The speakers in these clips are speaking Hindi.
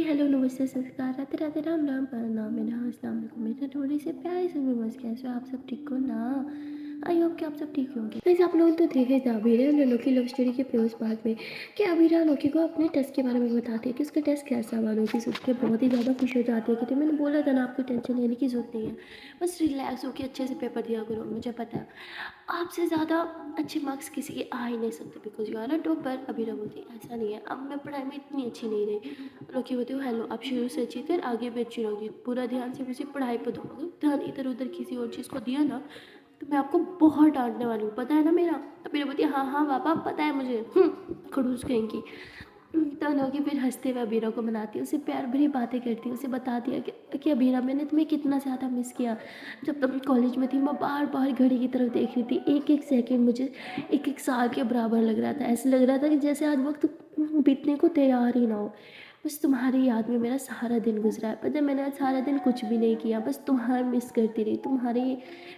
हेलो नमस्ते संस्कार राधे राधे राम राम प्रणाम मेरा अस्सलाम वालेकुम मेरे थोड़ी से प्यारे से व्यूअर्स कैसे हो आप सब ठीक हो ना। आई होप कि आप सब ठीक होंगे। वैसे आप लोग तो देखे थे अबीरा और अनोखी लव स्टोरी के प्रोस पार्ट में कि अबीरा अनोखी को अपने टेस्ट के बारे में बताती है कि उसका टेस्ट कैसा हुआ। अनोखी सुन के बहुत ही ज़्यादा खुश हो जाती है कि मैंने बोला था ना आपको टेंशन लेने की जरूरत नहीं है, बस रिलैक्स होकर अच्छे से पेपर दिया करो। मुझे पता है आपसे ज़्यादा अच्छे मार्क्स किसी के आ ही नहीं सकते because you are a topper. Abeera बोलती ऐसा नहीं है, अब मैं पढ़ाई में इतनी अच्छी नहीं रही। लोकी बोलती हूँ हेलो अब शुरू से अच्छी फिर आगे भी अच्छी रहोगी, पूरा ध्यान सिर्फ उसी पढ़ाई पर दो। अगर ध्यान इधर उधर किसी और चीज़ को दिया ना तो मैं आपको बहुत डांटने वाली हूँ, पता है ना मेरा। तो मेरा बोलती है हाँ हाँ पापा पता है मुझे, खड़ूस कहेंगी। तो लोगी फिर हंसते हुए अबीरा को मनाती है, उसे प्यार भरी बातें करती है, उसे बताती है कि अबीरा मैंने तुम्हें कितना ज़्यादा मिस किया। जब तुम कॉलेज में थी मैं बार बार घड़ी की तरफ देख रही थी, एक एक सेकंड मुझे एक एक साल के बराबर लग रहा था। ऐसे लग रहा था कि जैसे आज वक्त बीतने को तैयार ही ना हो। बस तुम्हारी याद में मेरा सारा दिन गुजरा है, पता है मैंने आज सारा दिन कुछ भी नहीं किया, बस तुम्हारा मिस करती रही, तुम्हारी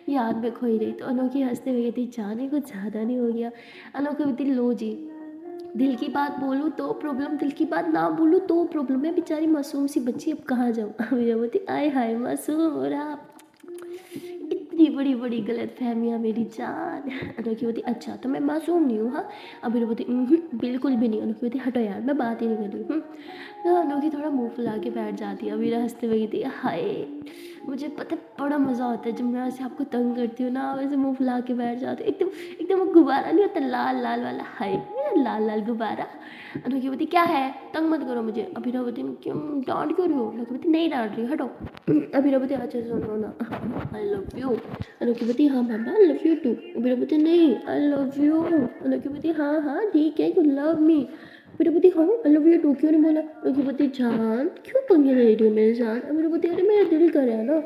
याद में खोई रही। तो अनोखी हंसते हुए कहती जाने कुछ ज़्यादा नहीं हो गया। अनोखी कहती लो जी, दिल की बात बोलूँ तो प्रॉब्लम, दिल की बात ना बोलूँ तो प्रॉब्लम है। बेचारी मासूम सी बच्ची अब कहाँ जाऊँ। अभी बोलती आय हाय मासूम और आप, इतनी बड़ी बड़ी गलत फहमियाँ मेरी जान। अनोखी बोलती अच्छा तो मैं मासूम नहीं हूँ हाँ। अभी बोलती बिल्कुल भी नहीं। अनोखी बोलती हटो यार मैं बात ही नहीं कर रही हूँ। तो अनोखी थोड़ा मुंह फुला के बैठ जाती है। अभी हंसते हुए कहती है हाय मुझे पता है बड़ा मज़ा आता है जब मैं ऐसे आपको तंग करती हूँ ना, वैसे मुंह फुला के बैठ जाती हूँ। एकदम एकदम वो गुब्बारा नहीं होता लाल लाल वाला, हाय लाल लाल गुब्बारा। अनोखी बोलती क्या है तंग मत करो मुझे। अभिनव बोलती क्यों डांट क्यों रही हो। अनोखी बोलती नहीं डांट रही हटो। अभिनव बोलती अच्छा सुनो ना आई लव यू। अनोखी बोलती हाँ मामा आई लव यू टू। अभिनव बोलती नहीं आई लव यू। अनोखी बोलती हाँ हाँ ठीक है यू लव मी। फिर बोलती हाँ आई लव यू टू क्यों नहीं बोला। अनोखी बोलती जान क्यों पंगे ले रही हो मेरे साथ। अभिनव बोलती अरे मेरा दिल कर रहा है ना,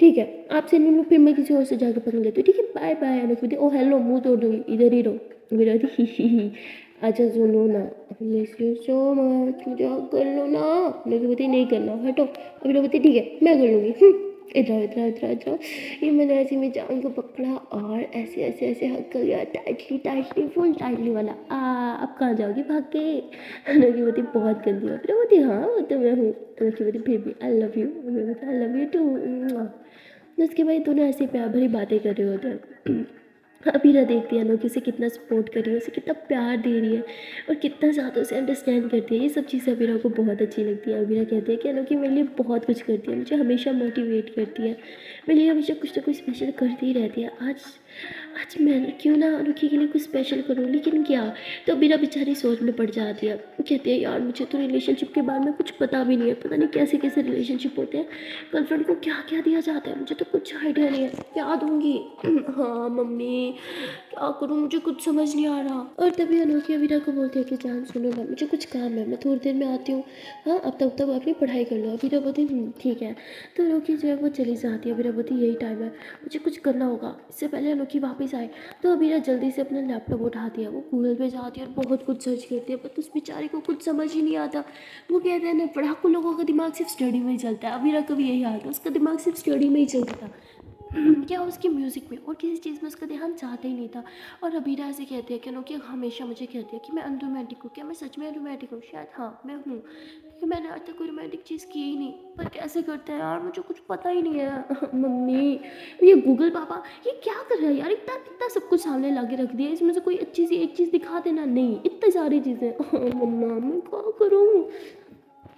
ठीक है आपसे नहीं लूँ फिर मैं किसी और से जाकर पंगे लेती हूँ, ठीक है बाय बाय। अनोखी बोलती ओ हेलो मुँह तोड़ दूँगी इधर ही रहो। मेरा ही अच्छा सुनो ना मिस यू सो मच मुझे हक कर लो ना। लड़की बोलती नहीं करना हटो। अभी लोग बोलती ठीक है मैं कर लूँगी। इधर इधर इधर इधर। ये मैंने ऐसे में जान को पकड़ा और ऐसे ऐसे ऐसे हक कर लिया टाइटली टाइटली फुल टाइटली वाला। अब कहाँ जाओगी भाग के। लड़की बोलती बहुत गंदी है। फिर बोलती हाँ वो तो मैं हूँ। लड़की बोलती फिर भी I love you. I love you too. उसके बाद दोनों ऐसी प्यार भरी बातें कर रहे होते हैं। अबीरा देखती है अनोखी उसे कितना सपोर्ट कर रही है, उसे कितना प्यार दे रही है और कितना ज़्यादा उसे अंडरस्टैंड करती है। ये सब चीज़ें अबीरा को बहुत अच्छी लगती है। अबीरा कहती है कि अनोखी मेरे लिए बहुत कुछ करती है, मुझे हमेशा मोटिवेट करती है, मेरे लिए हमेशा कुछ ना कुछ स्पेशल करती ही रहती है। आज आज मैं क्यों ना अनोखी के लिए कुछ स्पेशल करूँ, लेकिन क्या। तो अबीरा बेचारी सोच में पड़ जाती है, कहती है यार मुझे तो रिलेशनशिप के बारे में कुछ पता भी नहीं है, पता नहीं कैसे कैसे रिलेशनशिप होते हैं, गर्लफ्रेंड को क्या क्या दिया जाता है, मुझे तो कुछ आइडिया नहीं है क्या दूंगी। हाँ मम्मी क्या करूँ मुझे कुछ समझ नहीं आ रहा। और तभी अनोखी अबीरा को बोलती है कि जान सुनो ना मुझे कुछ काम है मैं थोड़ी देर में आती हूँ, हाँ अब तब तक अपनी पढ़ाई कर लो। अबीरा बोलती ठीक है। तो अनोखी जो है वो चली जाती है। अबीरा बोलती यही टाइम है मुझे कुछ करना होगा, इससे पहले अनोखी वापस आए। तो अबीरा जल्दी से अपना लैपटॉप उठाती है, वो गूगल पे जाती है और बहुत कुछ सर्च करती है, पर उस बेचारे को कुछ समझ ही नहीं आता। वो कहते हैं ना पढ़ाकू लोगों का दिमाग सिर्फ स्टडी में ही चलता है, अबीरा का भी यही हाल था, उसका दिमाग सिर्फ स्टडी में ही चलता था। क्या उसकी म्यूज़िक में और किसी चीज़ में उसका ध्यान जाता ही नहीं था। और अबीरा से कहते हैं कि अनोखी हमेशा मुझे कहती है कि मैं अनरोमांटिक हूँ, क्या मैं सच में रोमांटिक हूँ, शायद हाँ मैं हूँ, क्योंकि मैंने आज तक कोई रोमांटिक चीज़ की ही नहीं। पर कैसे करते हैं यार मुझे कुछ पता ही नहीं है। मम्मी ये गूगल पापा ये क्या कर रहा है यार, इतना इतना सब कुछ सामने ला के रख दिया, इसमें से कोई अच्छी सी एक चीज़ दिखा देना, नहीं इतनी सारी चीज़ें। मम्मा मैं क्या करूँ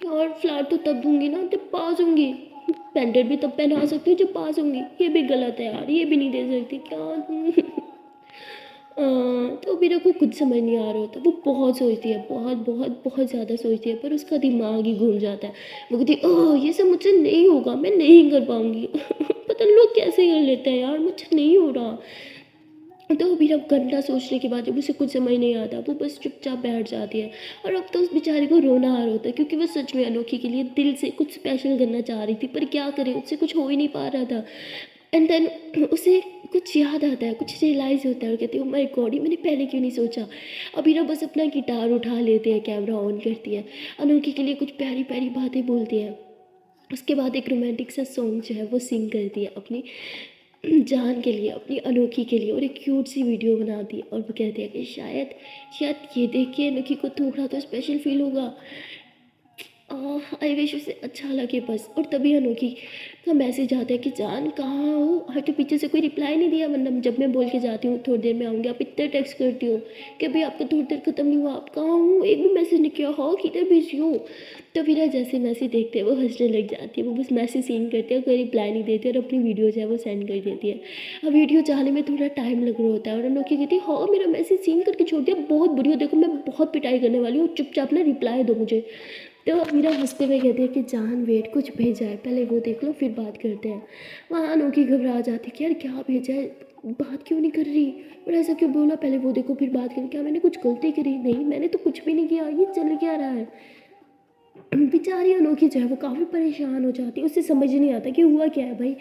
यार, फ्लैट तो तब दूंगी ना जब पास होंगी, पेंडेंट भी तब पहना सकती हूँ जब पास होंगी, ये भी गलत है यार, ये भी नहीं दे सकती क्या दूँ। तो मेरे को कुछ समझ नहीं आ रहा होता। वो बहुत सोचती है, बहुत बहुत बहुत ज़्यादा सोचती है, पर उसका दिमाग ही घूम जाता है। वो कहती है ओह ये सब मुझसे नहीं होगा, मैं नहीं कर पाऊँगी। पता नहीं लोग कैसे कर लेते हैं यार, मुझसे नहीं हो रहा। तो फिर अब घंटा सोचने के बाद जब उसे कुछ समझ नहीं आता वो बस चुपचाप बैठ जाती है। और अब तो उस बेचारे को रोना आ रहा होता है, क्योंकि वो सच में अनोखी के लिए दिल से कुछ स्पेशल करना चाह रही थी, पर क्या करे उससे कुछ हो ही नहीं पा रहा था। एंड देन उसे कुछ याद आता है, कुछ रियलाइज़ होता है और कहती है ओह माय गॉड ये मैंने पहले क्यों नहीं सोचा। अभी ना बस अपना गिटार उठा लेते हैं, कैमरा ऑन करती है, अनोखी के लिए कुछ प्यारी प्यारी बातें बोलती है। उसके बाद एक रोमांटिक सा सॉन्ग जो है वो सिंग करती है अपनी जान के लिए, अपनी अनोखी के लिए, और एक क्यूट सी वीडियो बना दी। और वो कहती है कि शायद शायद ये देख के अनोखी को थोड़ा तो स्पेशल फील होगा। आई विश उसे अच्छा लगे बस। और तभी अनोखी का मैसेज आता है कि जान कहाँ हो, हटे पीछे से कोई रिप्लाई नहीं दिया, वरना जब मैं बोल के जाती हूँ थोड़ी देर में आऊँगी आप इतने टेक्स्ट करती हो कि अभी आपका थोड़ी देर खत्म नहीं हुआ, आप कहाँ हो, एक भी मैसेज नहीं किया, हाँ किधर बिजी हो। तो फिर जैसे मैसेज देखते हैं वो हंसने लग जाती है, वो बस मैसेज सीन करती है, कोई रिप्लाई नहीं देती और अपनी वीडियो जो है वो सेंड कर देती है। अब वीडियो चाहने में थोड़ा टाइम लग रहा होता है और अनोखी कहती है हाँ मेरा मैसेज सीन करके छोड़ दिया, बहुत बुरी हो, देखो मैं बहुत पिटाई करने वाली हूँ, चुपचाप ना रिप्लाई दो मुझे। तो मीरा हंसते हुए कहती है कि जान वेट कुछ भेजा है, पहले वो देख लो फिर बात करते हैं। वहाँ अनोखी घबरा जाती कि यार क्या भेजा है, बात क्यों नहीं कर रही, और ऐसा क्यों बोला, पहले वो देखो फिर बात करें, क्या मैंने कुछ गलती करी, नहीं मैंने तो कुछ भी नहीं किया, ये चल क्या रहा है। बेचारी अनोखी जो है वो काफ़ी परेशान हो जाती है, उसे समझ नहीं आता कि हुआ क्या है भाई।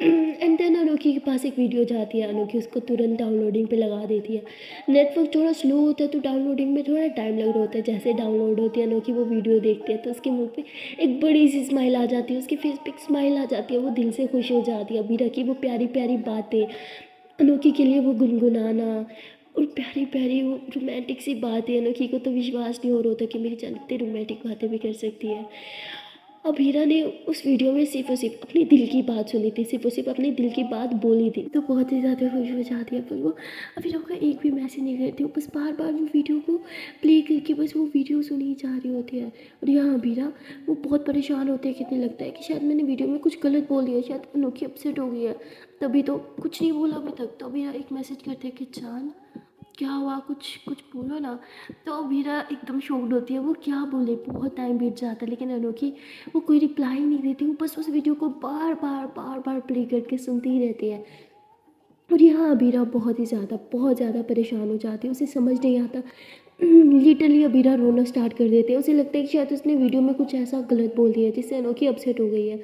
एंड देन अनोखी के पास एक वीडियो जाती है, अनोखी उसको तुरंत डाउनलोडिंग पे लगा देती है। नेटवर्क थोड़ा स्लो होता है तो डाउनलोडिंग में थोड़ा टाइम लग रहा होता है, जैसे डाउनलोड होती है अनोखी वो वीडियो देखती है तो उसके मुंह पे एक बड़ी सी स्माइल आ जाती है, उसके फेस पे एक स्माइल आ जाती है, वो दिल से खुश हो जाती है। अभी रखी वो प्यारी प्यारी बातें अनोखी के लिए वो गुनगुनाना और प्यारी प्यारी वो रोमांटिक सी बातें, अनोखी को तो विश्वास नहीं हो रहा था कि मेरी जान इतनी रोमांटिक बातें भी कर सकती है। अब हीरा ने उस वीडियो में सिर्फ और सिर्फ अपनी दिल की बात सुनी थी, सिर्फ और सिर्फ अपने दिल की बात बोली थी, तो बहुत ही ज़्यादा खुश हो जाती है। पर वो अब हीरो का एक भी मैसेज नहीं करती, वो बस बार बार वो वीडियो को प्ले करके बस वो वीडियो सुनी जा रही होती है। और यहाँ हीरा वो बहुत परेशान होते हैं, कितने लगता है कि शायद मैंने वीडियो में कुछ गलत बोल दिया, शायद अनोखी अपसेट हो गई है, तभी तो कुछ नहीं बोला अभी तक। तो अभी एक मैसेज करते हैं कि जान क्या हुआ, कुछ कुछ बोलो ना। तो वीरा एकदम शॉक्ड होती है, वो क्या बोले, बहुत टाइम बीत जाता है लेकिन अनोखी वो कोई रिप्लाई नहीं देती, वो बस उस वीडियो को बार बार बार बार प्ले करके सुनती ही रहती है। और यहाँ अबीरा बहुत ज़्यादा परेशान हो जाती है, उसे समझ नहीं आता। लिटरली अबीरा रोना स्टार्ट कर देते हैं, उसे लगता है कि शायद उसने वीडियो में कुछ ऐसा गलत बोल दिया जिससे अनोखी अपसेट हो गई है।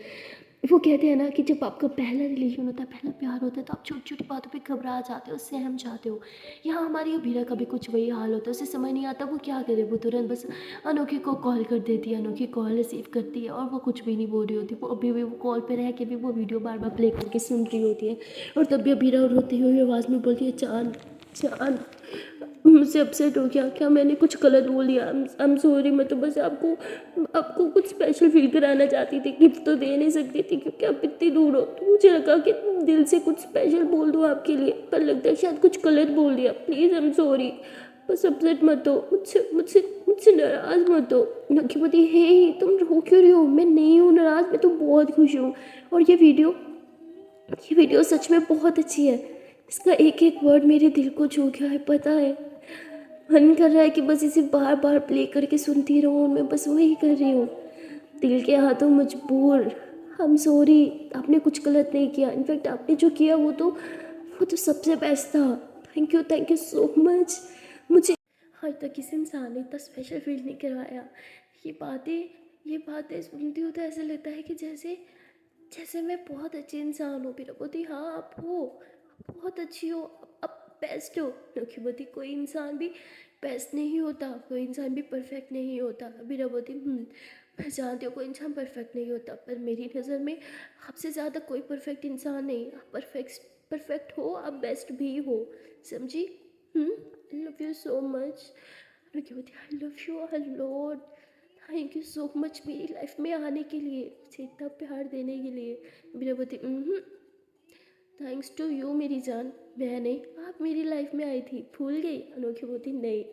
वो कहते हैं ना कि जब आपका पहला रिलेशन होता है, पहला प्यार होता है, तो आप छोटी छोटी बातों पे घबरा जाते हो, सहम जाते हो। यहाँ हमारी अबीरा का भी कुछ वही हाल होता है, उसे समझ नहीं आता वो क्या करे, वो तुरंत बस अनोखी को कॉल कर देती है, अनोखी कॉल रिसीव करती है और वो कुछ भी नहीं बोल रही होती, वो अभी भी वो कॉल पे रह के भी वो वीडियो बार बार प्ले करके सुन रही होती है। और तब भी अबीरा रोती हुई आवाज़ में बोलती है चांद चांद मुझसे अपसेट हो गया, क्या मैंने कुछ गलत बोल दिया, आई एम सॉरी, मैं तो बस आपको आपको कुछ स्पेशल फील कराना चाहती थी, गिफ्ट तो दे नहीं सकती थी क्योंकि आप इतनी दूर हो, तो मुझे लगा कि दिल से कुछ स्पेशल बोल दूँ आपके लिए, पर लगता है शायद कुछ गलत बोल दिया, प्लीज़ आई एम सॉरी, बस अपसेट मत हो, मुझसे मुझसे मुझसे नाराज़ मत हो। नकी बोलती हे तुम रो क्यों रही हो, मैं नहीं हूँ नाराज़, मैं तो बहुत खुश हूँ। और ये वीडियो सच में बहुत अच्छी है, इसका एक एक वर्ड मेरे दिल को छू गया है, पता है। मन कर रहा है कि बस इसे बार बार प्ले करके सुनती रहूँ, मैं बस वही कर रही हूँ, दिल के हाथों मजबूर। आई एम सॉरी, आपने कुछ गलत नहीं किया, इनफैक्ट आपने जो किया वो तो सबसे बेस्ट था। थैंक यू सो मच, मुझे आज तक किसी इंसान ने इतना स्पेशल फील नहीं करवाया। ये बातें सुनती हूँ तो ऐसा लगता है कि जैसे जैसे मैं बहुत अच्छी इंसान हूँ। फिर बोलती हाँ आप हो, आप बहुत अच्छी हो, आप बेस्ट हो। क्योंकि बोलती कोई इंसान भी बेस्ट नहीं होता, कोई इंसान भी परफेक्ट नहीं होता। फिर बोलती मैं जानती हूँ कोई इंसान परफेक्ट नहीं होता, पर मेरी नज़र में आपसे ज़्यादा कोई परफेक्ट इंसान नहीं, आप परफेक्ट हो, आप बेस्ट भी हो, समझी। I love you so much. बोलती I love you a lot, thank you so much मेरी लाइफ में आने के लिए, मुझे इतना प्यार देने के लिए। मेरा बोलती थैंक्स टू यू मेरी जान, मैं नहीं, आप मेरी लाइफ में आई थी, भूल गई। अनोखी बोलती नहीं,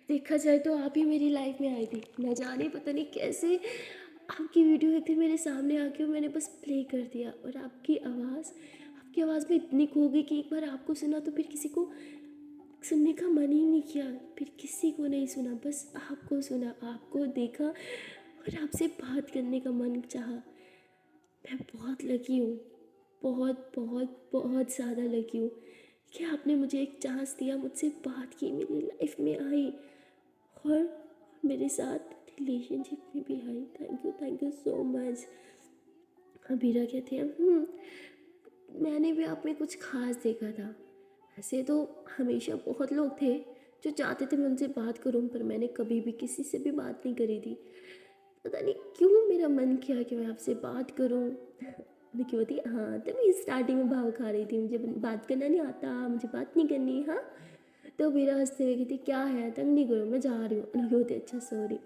देखा जाए तो आप ही मेरी लाइफ में आई थी, न जाने पता नहीं कैसे आपकी वीडियो एक दिन मेरे सामने आके मैंने बस प्ले कर दिया और आपकी आवाज़ में इतनी खो गई कि एक बार आपको सुना तो फिर किसी को सुनने का मन ही नहीं किया, फिर किसी को नहीं सुना, बस आपको सुना, आपको देखा और आपसे बात करने का मन चाहा। मैं बहुत लकी हूँ, बहुत बहुत बहुत ज़्यादा लकी हूँ कि आपने मुझे एक चांस दिया, मुझसे बात की, मेरी लाइफ में आई और मेरे साथ रिलेशनशिप में भी आई। Thank you so much. Abira कहती है मैंने भी आप में कुछ खास देखा था, ऐसे तो हमेशा बहुत लोग थे जो चाहते थे मैं उनसे बात करूं, पर मैंने कभी भी किसी से भी बात नहीं करी थी, पता नहीं क्यों मेरा मन किया कि मैं आपसे बात करूं। निकी होती हाँ तभी स्टार्टिंग में भाव खा रही थी, मुझे बात करना नहीं आता, मुझे बात नहीं करनी। हाँ तो मेरा हंसते हुए कहती क्या है, तंग नहीं करो, मैं जा रही हूँ। निकी होती अच्छा सॉरी।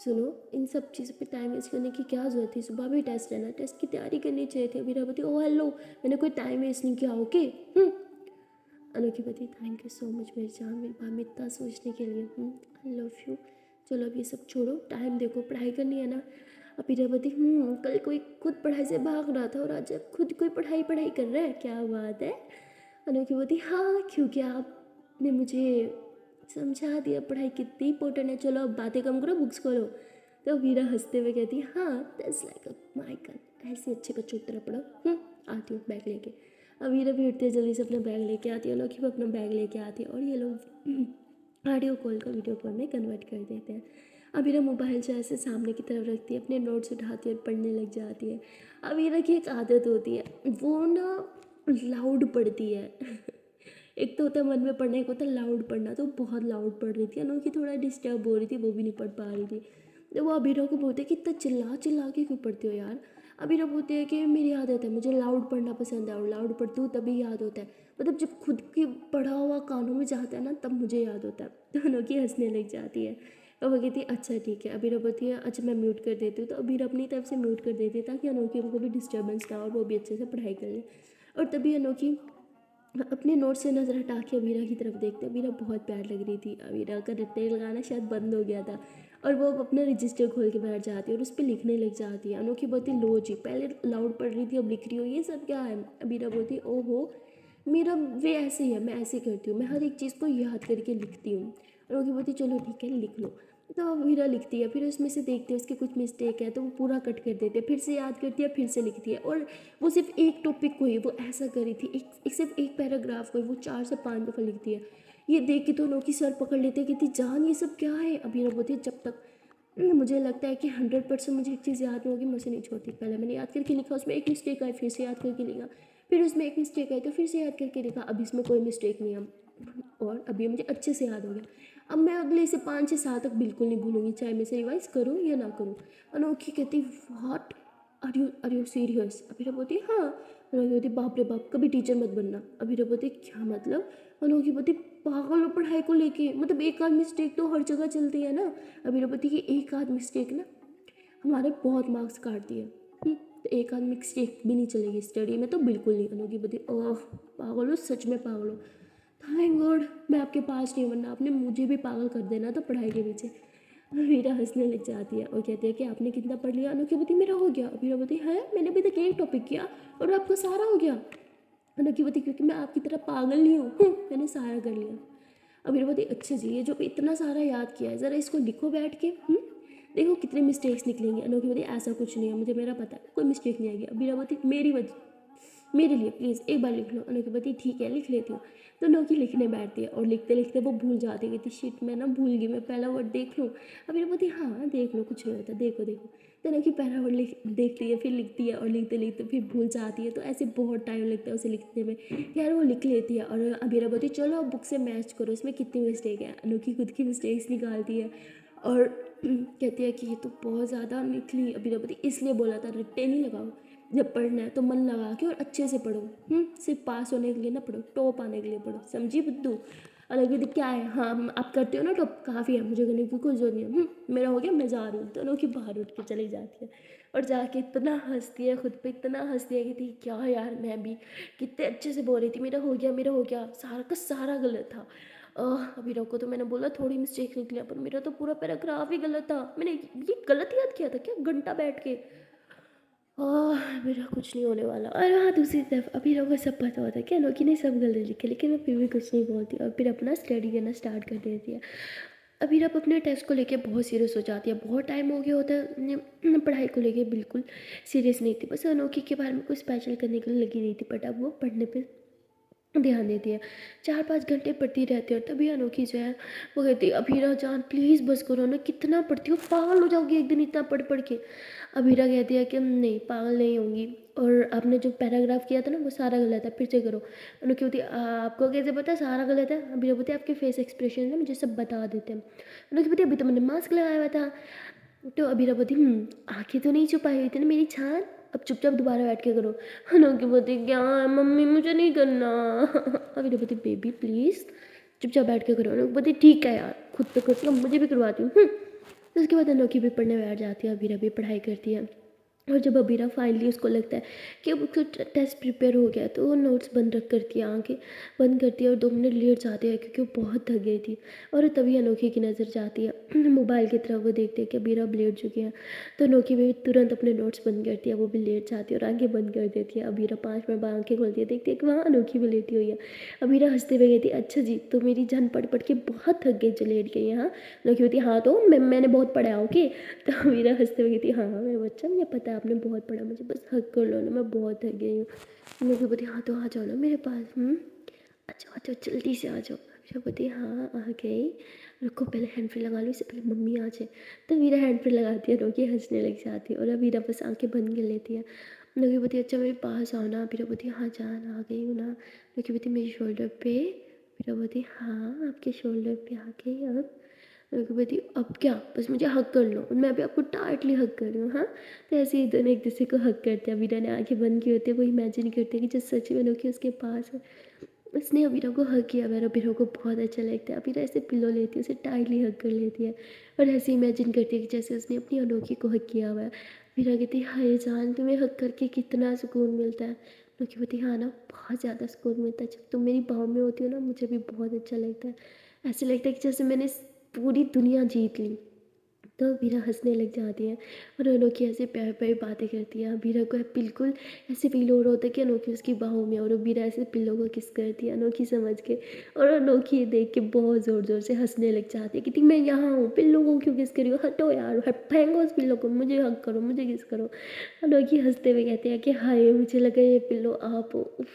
सुनो, इन सब चीज़ों पे टाइम वेस्ट करने की क्या ज़रूरत थी? सुबह भी टेस्ट है ना, टेस्ट की तैयारी करनी चाहिए थी। अभी बोलती ओ हेलो, मैंने कोई टाइम वेस्ट नहीं किया, ओके। अनोखी बोलती थैंक यू सो मच मेरी जान, मेरे बारे में इतना सोचने के लिए। आई लव यू। चलो अब ये सब छोड़ो, टाइम देखो, पढ़ाई करनी है ना। अभी बोलती कल कोई खुद पढ़ाई से भाग रहा था और आज खुद कोई पढ़ाई पढ़ाई कर रहा है, क्या बात है। अनोखी बोलती हाँ, क्योंकि आपने मुझे समझा दिया पढ़ाई कितनी इंपॉर्टेंट है, चलो अब बातें कम करो, बुक्स खोलो। तो वीरा हंसते हुए कहती है हाँ, that's like a my God, ऐसे अच्छे बच्चों की तरह पढ़ो। आती हूँ बैग लेके। अब वीरा भी उठते जल्दी से अपना बैग लेके आती है, अनोखी भी अपना बैग लेके आती है और ये लोग ऑडियो कॉल को वीडियो कॉल में कन्वर्ट कर देते हैं। अबीरा मोबाइल जो ऐसे सामने की तरफ रखती है, अपने नोट्स उठाती है और पढ़ने लग जाती है। अबीरा की एक आदत होती है, वो ना लाउड पढ़ती है। एक तो होता है मन में पढ़ना, एक होता है लाउड पढ़ना। तो बहुत लाउड पढ़ रही थी, अनोखी थोड़ा डिस्टर्ब हो रही थी, वो भी नहीं पढ़ पा रही थी। तो वो अबीरा को बोलते कि इतना चिल्ला चिल्ला के क्यों पढ़ती हो यार। अबीरा बोलते हैं कि मेरी आदत है, मुझे लाउड पढ़ना पसंद है और लाउड पढ़ती हूँ तभी याद होता है। मतलब जब खुद की पढ़ा हुआ कानों में जाता है ना, तब मुझे याद होता है। तो अनोखी हंसने लग जाती है और वो कहती है अच्छा ठीक है। अबीरा बोलती है अच्छा मैं म्यूट कर देती हूँ। तो अबीरा अपनी तरफ से म्यूट कर देती है ताकि अनोखी को भी डिस्टर्बेंस ना हो और वो भी अच्छे से पढ़ाई कर ले। और तभी अनोखी अपने नोट से नज़र हटा के अबीरा की तरफ देखते। अबीरा बहुत प्यार लग रही थी, अबीरा का रट्टे लगाना शायद बंद हो गया था और वो अब अपना रजिस्टर खोल के बैठ जाती है और उस पर लिखने लग जाती है। अनोखी बोलती लो जी, पहले लाउड पढ़ रही थी अब लिख रही हो, ये सब क्या है। अबीरा बोलती ओहो, मेरा वे ऐसे ही है, मैं ऐसे करती हूँ, मैं हर एक चीज़ को याद करके लिखती हूँ। अनोखी बोलती चलो ठीक है लिख लो। तो वीरा लिखती है, फिर उसमें से देखते हैं उसके कुछ मिस्टेक है तो वो पूरा कट कर देते हैं, फिर से याद करती है, फिर से लिखती है। और वो सिर्फ एक टॉपिक को ही वो ऐसा करी थी, सिर्फ एक पैराग्राफ को ही वो 4 से 5 दफ़ा लिखती है। ये देख के तो नौकी सर पकड़ लेते हैं, कहती जान ये सब क्या है। अभी ना बोलती है जब तक मुझे लगता है कि 100% मुझे एक चीज़ याद नहीं होगी, मुझे नहीं छोड़ती। पहले मैंने याद करके लिखा, उसमें एक मिस्टेक आई, फिर से याद करके लिखा, फिर उसमें एक मिस्टेक आई तो फिर से याद करके लिखा, अब इसमें कोई मिस्टेक नहीं है और अभी मुझे अच्छे से याद हो गया। अब मैं अगले से 5 से 7 तक बिल्कुल नहीं भूलूंगी, चाहे मैं से रिवाइज करूँ या ना करूँ। अनोखी कहती व्हाट, आर यू सीरियस। अभी बोलती हाँ। अनोखी बोलती बाप रे बाप, कभी टीचर मत बनना। अभी बोलती क्या मतलब। अनोखी बोलती पागल हो पढ़ाई को लेके, मतलब एक आध मिस्टेक तो हर जगह चलती है ना। अभी बोलती कि एक आध मिस्टेक ना हमारे बहुत मार्क्स काटती है। तो एक आध मिस्टेक भी नहीं चलेगी स्टडी में तो बिल्कुल नहीं। अनोखी बोलती ओह पागल हो, सच में पागल हो, थैंक गॉड मैं आपके पास नहीं, वरना आपने मुझे भी पागल कर देना था पढ़ाई के पीछे। वीरा हंसने लग जाती है और कहती है कि आपने कितना पढ़ लिया। अनोखी बोलती मेरा हो गया। वीरा बोलती है मैंने अभी तक एक टॉपिक किया और आपका सारा हो गया। अनोखी बोलती क्योंकि मैं आपकी तरह पागल नहीं हूँ, मैंने सारा कर लिया। अभी बोलती अच्छा जी, ये जो इतना सारा याद किया है ज़रा इसको लिखो बैठ के, देखो कितने मिस्टेक्स निकलेंगे। अनोखी बोलती ऐसा कुछ नहीं है, मुझे मेरा पता है कोई मिस्टेक नहीं आएगी। अभी बोलती मेरी वजह, मेरे लिए प्लीज़ एक बार लिख लो। अनोखी बोलती ठीक है लिख लेती हूँ। तो अनोखी लिखने बैठती है और लिखते लिखते वो भूल जाती है, कहती शिट मैं ना भूल गई, मैं पहला वर्ड देख लूँ। अभी बोलती हाँ देख लो कुछ नहीं होता, देखो देखो। तो अनोखी पहला वर्ड देखती है, फिर लिखती है और लिखते लिखते फिर भूल जाती है। तो ऐसे बहुत टाइम लगता है उसे लिखने में, यार वो लिख लेती है। और अबीरा बोलती चलो अब बुक से मैच करो, इसमें कितनी मिस्टेक है। अनोखी खुद की मिस्टेक्स निकालती है और कहती है कि ये तो बहुत ज़्यादा निकली। अबीरा बोलती इसलिए बोला था रट्टे नहीं लगाओ, जब पढ़ना है तो मन लगा के और अच्छे से पढ़ो। सिर्फ पास होने के लिए ना पढ़ो, टॉप आने के लिए पढ़ो, समझी बुद्धू। अलग ही क्या है, हाँ आप करते हो ना टॉप, काफ़ी है, मुझे करने की कोई जरूरत नहीं है, मेरा हो गया मैं जा रही हूँ। दोनों की बाहर उठ के चली जाती है और जाके इतना हंसती है खुद पे, इतना हंसती है कि थी क्या यार मैं भी कितने अच्छे से बोल रही थी मेरा हो गया मेरा हो गया, सारा का सारा गलत था। अभी को तो मैंने बोला थोड़ी मिस्टेक निकली, पर मेरा तो पूरा पैराग्राफ ही गलत था, मैंने ये गलत याद किया था क्या घंटा बैठ के। मेरा कुछ नहीं होने वाला। और हाँ दूसरी तरफ अभी लोगों को सब पता होता है कि अनोखी ने सब गलत लिखे, लेकिन मैं फिर भी कुछ नहीं बोलती और फिर अपना स्टडी करना स्टार्ट कर देती है। अभी अब अपने टेस्ट को लेके बहुत सीरियस हो जाती है, बहुत टाइम हो गया होता है पढ़ाई को लेके बिल्कुल सीरियस नहीं थी, बस अनोखी के बारे में कुछ स्पेशल करने के लिए लगी नहीं थी, बट अब वो पढ़ने पे ध्यान देती है, 4-5 घंटे पढ़ती रहती है। और तभी अनोखी जो है वो कहती है अभीरा जान प्लीज़ बस करो ना, कितना पढ़ती हो, पागल हो जाओगी एक दिन इतना पढ़ पढ़ के। अभीरा कहती है कि नहीं पागल नहीं होंगी, और आपने जो पैराग्राफ किया था ना वो सारा गलत है, फिर से करो। अनोखी बोलती है आपको कैसे पता सारा गलत है। अभीरा बोलती है आपके फेस एक्सप्रेशन ना मुझे सब बता देते हैं। अनोखी बोलती है अभी तो मैंने मास्क लगाया हुआ था। तो अभीरा बोलती आंखें तो नहीं छुपाई हुई थी ना मेरी छान, अब चुपचाप दोबारा बैठ के करो। अनोखी बोलती क्या है मम्मी मुझे नहीं करना। अभीरा बोलती बेबी प्लीज़ चुपचाप बैठ के करो। अनोखी बोलती ठीक है यार खुद तो करती हूँ मुझे भी करवाती हूँ। उसके बाद अनोखी भी पढ़ने बैठ जाती है, अबीरा भी पढ़ाई करती है। और जब अबीरा फाइनली उसको लगता है कि अब उसका टेस्ट प्रिपेयर हो गया, तो वो नोट्स बंद रख करती है, आंखें बंद करती है और 2 मिनट लेट जाती है क्योंकि वो बहुत थक गई थी। और तभी अनोखी की नज़र जाती है मोबाइल की तरफ। वो देखते हैं कि अबीरा अब लेट चुकी है, तो अनोखी भी तुरंत अपने नोट्स बंद करती है, वो भी लेट जाती है और आंखें बंद कर देती है। अबीरा 5 मिनट बाद आंखें खोलती है, देखती है कि वहाँ अनोखी भी लेटी हुई है। अबीरा हंसते हुए कहती है, अच्छा जी, तो मेरी जान पढ़ पढ़ के बहुत थक गई जो लेट गई है। हाँ, अनोखी होती है, हाँ तो मैंने बहुत पढ़ा है, ओके। तो मीरा हंसते हुए कहती, हाँ हाँ मेरे बच्चा, मुझे पता है आपने बहुत पढ़ा, मुझे बस हक कर लो ना, मैं बहुत थक गई हूँ। मेरी बोलती, हाँ तो आ जाओ ना मेरे पास। आ जाओ आ जाओ, जल्दी से आ जाओ। मेरा बोलती, हाँ आ गई, रुको पहले हैंड फ्री लगा लो, इससे पहले मम्मी आ जाए। तो मीरा हैंड फ्री लगाती है, रोकी हंसने लग जाती है और अब मीरा बस आंखें बंद कर लेती है। लगी बोलती, अच्छा मेरे पास आओ ना। मीरा बोलती, हाँ जान आ गई हूँ ना। लगी बोलती, मेरी शोल्डर पे। मीरा बोलती, हाँ आपके शोल्डर पे आ गई अब। मेरे बोलती, अब क्या, बस मुझे हक कर लो, मैं भी आपको टाइटली हक कर रही हूँ। हाँ, तो ऐसे ही दोनों एक दूसरे को हक करते हैं। अबीरा ने आंखें बंद की होती है, वो इमेजिन करते हैं कि जब सच में लोग उसके पास है। उसने अबीरा को हक किया और अबीरा को बहुत अच्छा लगता है। अबीरा ऐसे पिलो लेती है, उसे टाइटली हक कर लेती है और ऐसे इमेजिन करती है कि जैसे उसने अपनी अनोखी को हक किया हुआ है। अबीरा कहती है, हाय जान, तुम्हें हक करके कितना सुकून मिलता है। अनोखी बोलती, हाँ ना, बहुत ज़्यादा सुकून मिलता है, जब तुम मेरी बाहों में होती हो ना, मुझे भी बहुत अच्छा लगता है। ऐसे लगता है कि जैसे मैंने पूरी दुनिया जीत ली। तो वीरा हंसने लग जाती है और अनोखी ऐसे प्यार प्यार बातें करती है। वीरा को बिल्कुल ऐसे फील हो रहा होता है कि अनोखी उसकी बाहों में, और वीरा ऐसे पिल्लों को किस करती है अनोखी समझ के। और अनोखी ये देख के बहुत ज़ोर ज़ोर से हंसने लग जाती है कि मैं यहाँ हूँ, पिल्लों को क्यों किस करी हो, हटो यार, हट, फेंको उस पिल्लों को, मुझे हक करो, मुझे किस करो। अनोखी हंसते हुए कहते हैं कि हाय, मुझे लगा ये पिल्लो आप हो। उफ,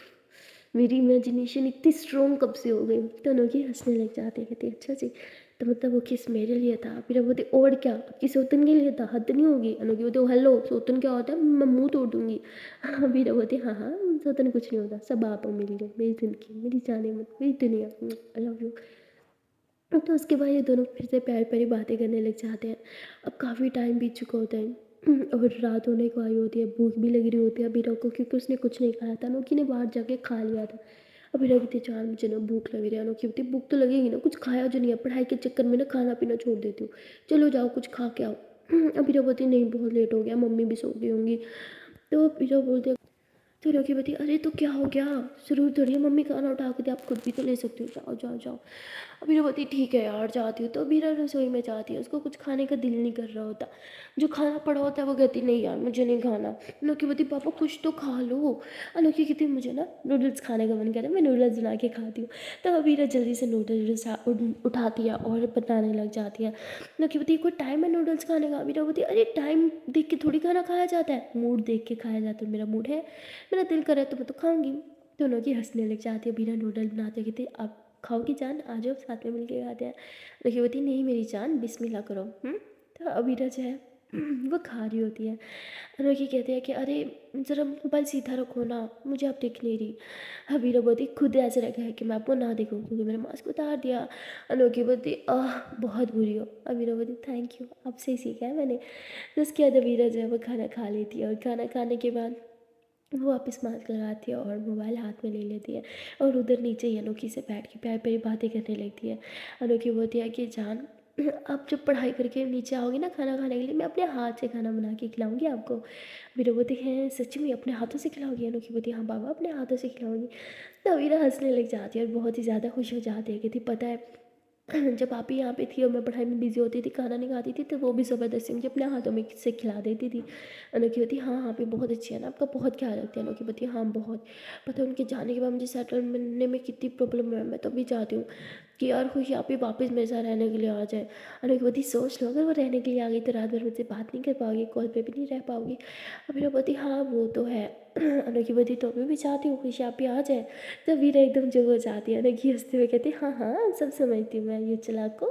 मेरी इमेजिनेशन इतनी स्ट्रॉन्ग कब से हो गई। तो अनोखी हंसने लग जाती है, कहती है, अच्छा जी, तो मतलब वो किस मेरे लिए था। फिर बोलते, और क्या, आपकी सौतन के लिए था, हद नहीं होगी। अनोखी बोलते, हेलो, सौतन क्या होता है, मैं मुंह तोड़ दूंगी। फिर बोलते, हाँ हाँ, सौतन कुछ नहीं होता, सब आप हो मेरे लिए, मेरी जिंदगी, मेरी जाने मत, मेरी दुनिया, आई लव यू। तो उसके बाद ये दोनों फिर से प्यारी प्यारी बातें करने लग जाते हैं। अब काफ़ी टाइम बीत चुका होता है और रात होने को आई होती है, भूख भी लग रही होती है अबीरा को, क्योंकि उसने कुछ नहीं खाया था, अनोखी ने बाहर जाके खा लिया था। अबीरा कहती है, जान मुझे ना भूख लग रही है। अनोखी कहती, भूख तो लगेगी ना, कुछ खाया जो नहीं है, पढ़ाई के चक्कर में ना खाना पीना छोड़ देती हूँ, चलो जाओ कुछ खा के आओ। अबीरा बोलती, नहीं बहुत लेट हो गया, मम्मी भी सो गई होंगी। तो अबीरा बोलते, तो रोकी बती, अरे तो क्या हो गया, ज़रूर थोड़ी है मम्मी खाना उठा के दे, आप खुद भी तो ले सकते हो, जाओ जाओ जाओ। अबीरा बोलती, ठीक है यार जाती हूँ। तो अबीरा रसोई में जाती है, उसको कुछ खाने का दिल नहीं कर रहा होता, जो खाना पड़ा होता है वो कहती, नहीं यार मुझे नहीं खाना। अनोखी बोलती, पापा कुछ तो खा लो। अनोखी कहती, मुझे ना नूडल्स खाने का मन कर रहा है, मैं नूडल्स बना के खाती हूँ। तो अबीरा जल्दी से नूडल्स उठाती है और बनाने लग जाती है। अनोखी बोलती, कोई टाइम है नूडल्स खाने का। अबीरा बोलती, अरे टाइम देख के थोड़ी खाना खाया जाता है, मूड देख के खाया जाता है, मेरा मूड है, मेरा दिल करे तो मैं तो खाऊंगी। दोनों की हंसने लग जाती है। बीना नूडल बनाते कहते, आप खाओगी जान, आ जाओ साथ में मिलके खाते हैं। लकी बोलती, नहीं मेरी जान, बिस्मिल्लाह करो। तो अबीरा जो है वो खा रही होती है। अनोखी कहते हैं कि अरे ज़रा मोबाइल सीधा रखो ना, मुझे आप दिख नहीं रही। अबीरा बोलती, खुद ऐसे रखा है कि मैं आपको ना देखूँ क्योंकि मैंने मास्क उतार दिया। अनोखी बोलती, आह बहुत बुरी हो। अबीरा बोलती, थैंक यू, आपसे ही सीखा है मैंने। तो उसके बाद अबीरा जो है वो खाना खा लेती है और खाना खाने के बाद वो वापस मास्क लगाती है और मोबाइल हाथ में ले लेती है और उधर नीचे ही अनोखी से बैठ के प्यार प्यारी बातें करने लगती है। अनोखी बोलती है कि जान, आप जब पढ़ाई करके नीचे आओगी ना खाना खाने के लिए, मैं अपने हाथ से खाना बना के खिलाऊंगी आपको। वीरा बोलती है, सच में अपने हाथों से खिलाओगी। अनोखी बोलती है, हाँ बाबा अपने हाथों से खिलाऊंगी। तो वीरा हंसने लग जाती है और बहुत ही ज़्यादा खुश हो जाती है, कहती पता है जब आप ही यहाँ पे थी और मैं पढ़ाई में बिजी होती थी, खाना नहीं खाती थी, तो वो भी ज़बरदस्ती मुझे अपने हाथों में से खिला देती थी। अनोखी होती, हाँ हाँ भी बहुत अच्छी है ना, आपका बहुत ख्याल रखती है। अनोखी होती, हाँ बहुत। पता है उनके जाने के बाद मुझे सेटल मिलने में कितनी प्रॉब्लम है, मैं तो भी चाहती हूँ कि यार खुशी आप ही वापस मेरे साथ रहने के लिए आ जाए। अनोखी होती, सोच लो अगर वो रहने के लिए आ गई तो रात भर मुझसे बात नहीं कर पाओगी, कॉल पे भी नहीं रह पाओगी। अभी बोलती, हाँ वो तो है। अनोखी बोलती, तो मैं भी चाहती हूँ खुशी आप ही आ जाए। तो वीरा एकदम जो हो जाती है, अनोखी हंसते हुए कहती, हाँ हाँ सब समझती हूँ मैं ये चालाक को।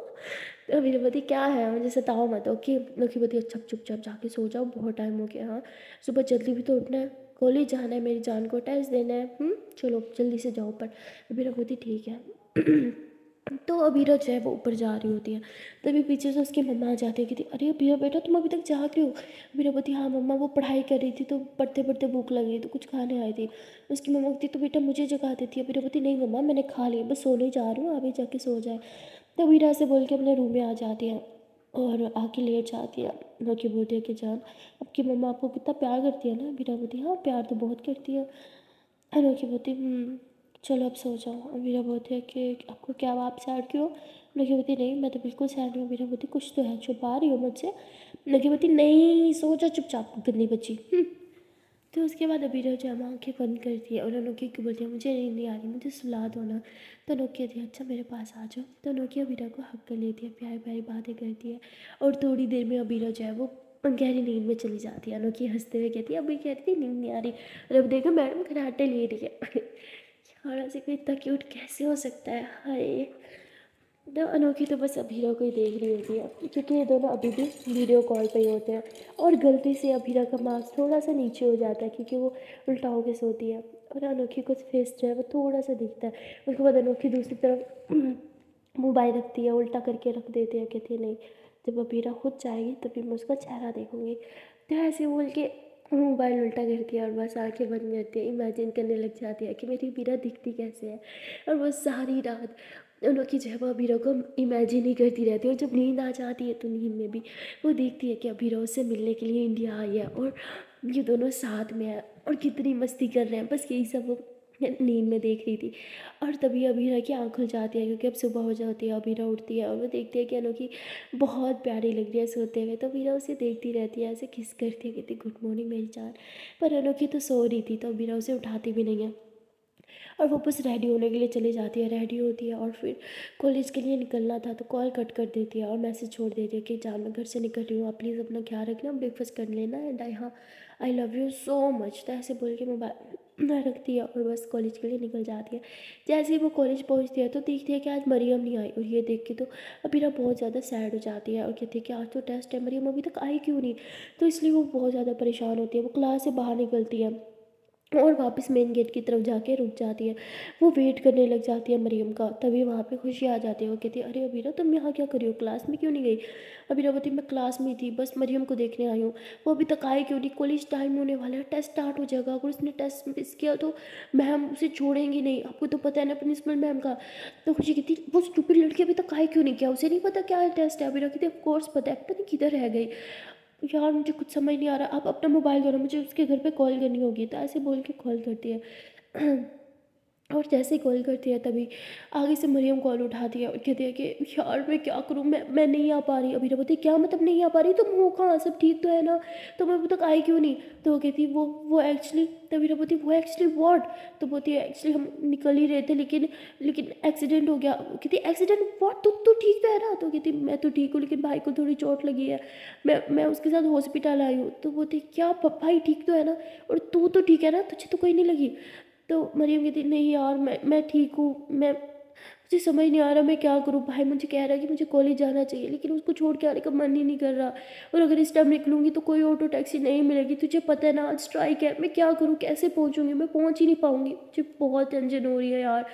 तो वीरा बोलती, क्या है मुझे सताओ मत, ओके। अनोखी बोलती, अच्छा चुपचाप जाके सो जाओ, बहुत टाइम हो गया। हाँ सुबह जल्दी भी तो उठना है, कॉलेज जाना है, मेरी जान को टेस्ट देना है। चलो जल्दी से जाओ ऊपर। वीरा बोलती, ठीक है। तो अबीरा जो है वो ऊपर जा रही होती है, तभी पीछे से उसकी मम्मा आ जाती है, कहती, अरे अबीरा बेटा तुम अभी तक जाग रही हो। अबीरा बोलती, हाँ मम्मा वो पढ़ाई कर रही थी तो पढ़ते पढ़ते भूख लगी तो कुछ खाने आई थी। उसकी मम्मा कहती, तो बेटा मुझे जगा देती है। अबीरा बोलती, नहीं मम्मा मैंने खा लिया, बस सोने जा रही हूँ, अभी जाके सो जाए। तो अबीरा से बोल के अपने रूम में आ जाती है। और आके लेट जाती है। अनोखी बोलती है कि जान, आपकी मम्मा आपको कितना प्यार करती है ना। वीरा बोलती है हाँ प्यार तो बहुत करती है। अनोखी बोलती है चलो अब सो जाओ। और वीरा बोलती है कि आपको क्या हुआ, आप सैड क्यों हो?" अनोखी बोलती नहीं मैं तो बिल्कुल सैड नहीं हूँ। वीरा बोलती कुछ तो है, छुपा रही हो मुझसे। अनोखी बोलती नहीं सो जा चुपचाप गंदी बच्ची। तो उसके बाद अबीरा जो है वो आँखें बंद करती है और अनोखी को बोलती है मुझे नींद नहीं आ रही, मुझे सुला दो ना। तो अनोखी कहती है अच्छा मेरे पास आ जाओ। तो अनोखी अबीरा को हक कर लेती है, प्यारी प्यारी बातें करती है। और थोड़ी देर में अबीरा जो है वो गहरी नींद में चली जाती है। अनोखी हंसते हुए कहती है अभी कहती है नींद नहीं आ रही, और अब देखो मैडम खराटे ले रही है। यार ऐसे कोई इतना क्यूट कैसे हो सकता है, हाय। तो अनोखी तो बस अभीरा को ही देख रही होती है, क्योंकि ये दोनों अभी भी वीडियो कॉल पे ही होते हैं। और गलती से अभीरा का मार्क्स थोड़ा सा नीचे हो जाता है, क्योंकि वो उल्टा होके सोती है। और अनोखी को फेस जो है वो थोड़ा सा दिखता है। उसके बाद अनोखी दूसरी तरफ मोबाइल रखती है, उल्टा करके रख देती है, कहती है नहीं जब अभीरा खुद जाएगी तभी मैं उसका चेहरा देखूंगी। तो ऐसे बोल के मोबाइल उल्टा करती है और बस आंखें बंद करती है, इमेजिन करने लग जाती है कि मेरी अभीरा दिखती कैसे है। और वो सारी रात अनोखी जो है वो अभीरा को इमेजिन ही करती रहती है। और जब नींद आ जाती है तो नींद में भी वो देखती है कि अभीरा उससे मिलने के लिए इंडिया आई है और ये दोनों साथ में है और कितनी मस्ती कर रहे हैं। बस यही सब वो नींद में देख रही थी। और तभी अभीरा की आँख खुल जाती है, क्योंकि अब सुबह हो जाती है। अभीरा उठती है और वो देखती है कि अनोखी बहुत प्यारी लग रही है सोते हुए। तो अभीरा उसे देखती रहती है, ऐसे किस करती है, कहती गुड मॉर्निंग मेरी जान। पर अनोखी तो सो रही थी, तो अभीरा उसे उठाती भी नहीं है। और वो बस रेडी होने के लिए चली जाती है, रेडी होती है और फिर कॉलेज के लिए निकलना था तो कॉल कट कर देती है और मैसेज छोड़ देती है कि जान मैं घर से निकल रही हूँ, आप प्लीज़ अपना ख्याल रखना, ब्रेकफास्ट कर लेना and I love you so much. तो ऐसे बोल के मोबाइल रखती है और बस कॉलेज के लिए निकल जाती है। जैसे ही वो कॉलेज पहुँचती है तो देखती है कि आज मरियम नहीं आई, और ये देख के तो अबीरा बहुत ज़्यादा सैड हो जाती है और कहती है कि आज तो टेस्ट है, मरियम अभी तक आई क्यों नहीं। तो इसलिए वो बहुत ज़्यादा परेशान होती है। वो क्लास से बाहर निकलती है और वापस मेन गेट की तरफ जाके रुक जाती है। वो वेट करने लग जाती है मरियम का। तभी वहाँ पे खुशी आ जाती है। वो कहती है अरे अबीरा तुम यहाँ क्या कर रही हो, क्लास में क्यों नहीं गई। अबीरा बोलती मैं क्लास में ही थी, बस मरियम को देखने आई हूँ, वो अभी तक आई क्यों नहीं, कॉलेज टाइम होने वाला है, टेस्ट स्टार्ट हो जाएगा, अगर उसने टेस्ट मिस किया तो मैम उसे छोड़ेंगी नहीं, आपको तो पता है ना प्रिंसिपल मैम का। तो खुशी कहती वो स्टूपिड लड़की अभी तक आई क्यों नहीं, क्या उसे नहीं पता क्या टेस्ट है। अबीरा कहती ऑफकोर्स पता है, पता नहीं किधर रह गई। यार मुझे कुछ समझ नहीं आ रहा, आप अपना मोबाइल दो ना, मुझे उसके घर पे कॉल करनी होगी। तो ऐसे बोल के कॉल करती है। और जैसे ही कॉल करती है तभी आगे से मरियम कॉल उठाती है और कहती है कि यार मैं क्या करूँ, मैं नहीं आ पा रही। अभी बोलती क्या मतलब नहीं आ पा रही, तुम हो कहाँ, सब ठीक तो है ना, तो मैं अभी तक आई क्यों नहीं। तो वो कहती वो एक्चुअली, तभी बोलती वो एक्चुअली व्हाट। तो बोलती है एक्चुअली हम निकल ही रहे थे लेकिन लेकिन एक्सीडेंट हो गया। कहती एक्सीडेंट व्हाट, तू ठीक तो है ना। तो कहती मैं तो ठीक हूँ लेकिन भाई को थोड़ी चोट लगी है, मैं उसके साथ हॉस्पिटल आई हूँ। तो बोलती क्या भाई ठीक तो है ना, और तू तो ठीक है ना, तुझे तो कोई नहीं लगी। तो मरियम कहती नहीं यार मैं ठीक हूँ, मुझे समझ नहीं आ रहा मैं क्या करूँ। भाई मुझे कह रहा है कि मुझे कॉलेज जाना चाहिए लेकिन उसको छोड़ के आने का मन ही नहीं कर रहा, और अगर इस टाइम निकलूँगी तो कोई ऑटो टैक्सी नहीं मिलेगी, तुझे पता है ना आज स्ट्राइक है, मैं क्या करूँ, कैसे पहुँचूँगी, मैं पहुँच ही नहीं पाऊँगी। मुझे बहुत टेंशन हो रही है यार,